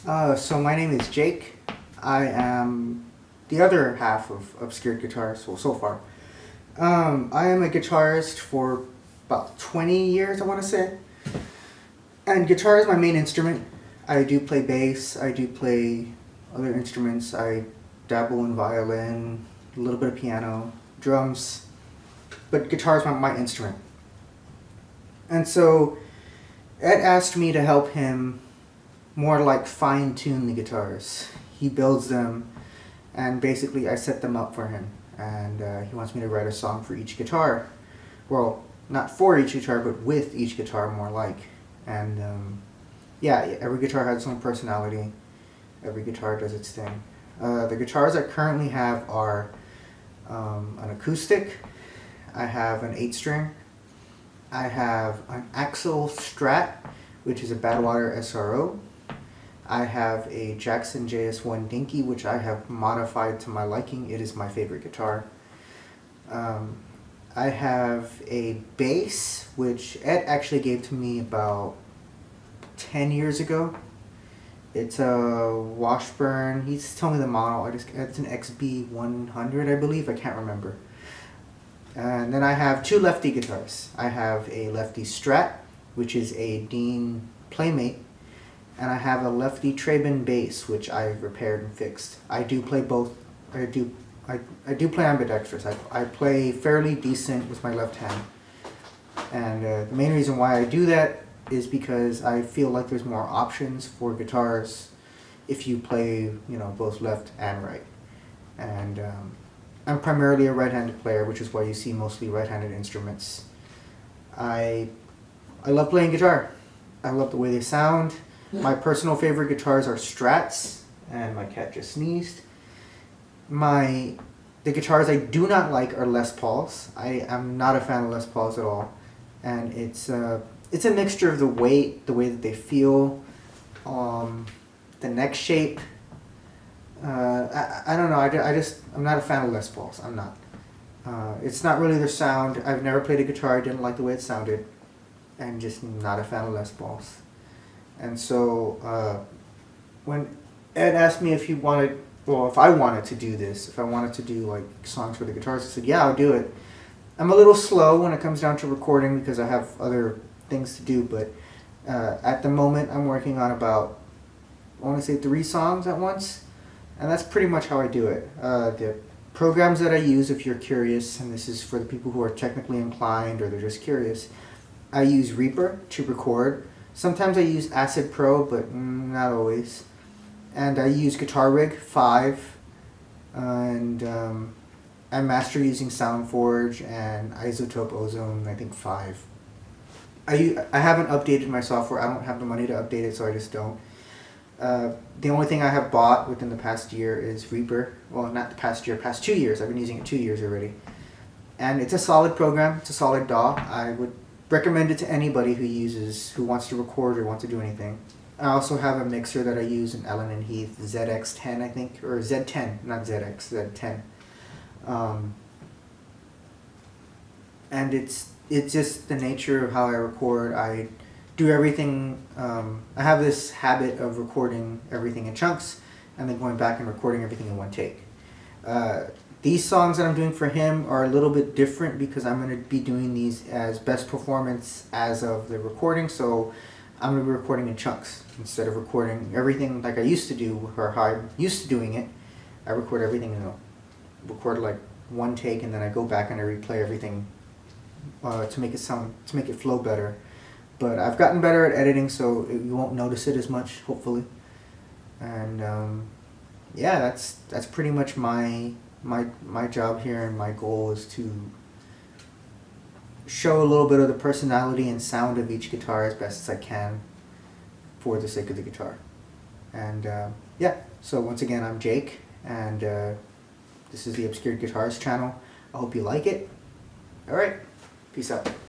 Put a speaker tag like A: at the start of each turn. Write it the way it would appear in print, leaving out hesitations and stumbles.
A: So my name is Jake. I am the other half of Obscured Guitars, well, so far. I am a guitarist for about 20 years, I want to say. And guitar is my main instrument. I do play bass, I do play other instruments. I dabble in violin, a little bit of piano, drums. But guitar is my instrument. And so Ed asked me to help him more like fine tune the guitars. He builds them, and basically I set them up for him. And he wants me to write a song for each guitar. Well, not for each guitar, but with each guitar, more like. And yeah, every guitar has its own personality. Every guitar does its thing. The guitars I currently have are an acoustic. I have an 8-string. I have an Axel Strat, which is a Badwater SRO. I have a Jackson JS1 Dinky, which I have modified to my liking. It is my favorite guitar. I have a bass, which Ed actually gave to me about 10 years ago. It's a Washburn. He's telling me the model. It's an XB100, I believe. I can't remember. And then I have two lefty guitars. I have a lefty Strat, which is a Dean Playmate, and I have a lefty Traben bass, which I've repaired and fixed. I do play both. I do play ambidextrous. I play fairly decent with my left hand, and the main reason why I do that is because I feel like there's more options for guitars if you play, both left and right. And I'm primarily a right-handed player, which is why you see mostly right-handed instruments. I love playing guitar. I love the way they sound. My personal favorite guitars are Strats, and my cat just sneezed. The guitars I do not like are Les Pauls. I am not a fan of Les Pauls at all, and it's a mixture of the weight, the way that they feel, the neck shape. I don't know. I'm not a fan of Les Pauls. I'm not. It's not really their sound. I've never played a guitar I didn't like the way it sounded, and just not a fan of Les Pauls. And so when Ed asked me if I wanted to do this, if I wanted to do like songs for the guitars, I said, yeah, I'll do it. I'm a little slow when it comes down to recording because I have other things to do, but at the moment I'm working on about, I want to say 3 songs at once, and that's pretty much how I do it. The programs that I use, if you're curious, and this is for the people who are technically inclined or they're just curious, I use Reaper to record. Sometimes I use Acid Pro, but not always. And I use Guitar Rig 5, and I master using SoundForge and Isotope Ozone, I think 5. I haven't updated my software. I don't have the money to update it, so I just don't. The only thing I have bought within the past year is Reaper. Well, not the past year, past 2 years. I've been using it 2 years already. And it's a solid program. It's a solid DAW. I would recommend it to anybody who wants to record or wants to do anything. I also have a mixer that I use, an Allen and Heath ZX10, I think, or Z10, not ZX, Z10. And it's just the nature of how I record. I do everything. I have this habit of recording everything in chunks and then going back and recording everything in one take. These songs that I'm doing for him are a little bit different because I'm going to be doing these as best performance as of the recording, so I'm going to be recording in chunks instead of recording everything like I used to do, or how I'm used to doing it. I record everything record like one take, and then I go back and I replay everything to make it flow better. But I've gotten better at editing, so you won't notice it as much, hopefully. And yeah, that's pretty much my job here, and my goal is to show a little bit of the personality and sound of each guitar as best as I can for the sake of the guitar. And yeah, so once again, I'm Jake, and this is the Obscured Guitars channel. I hope you like it. Alright, peace out.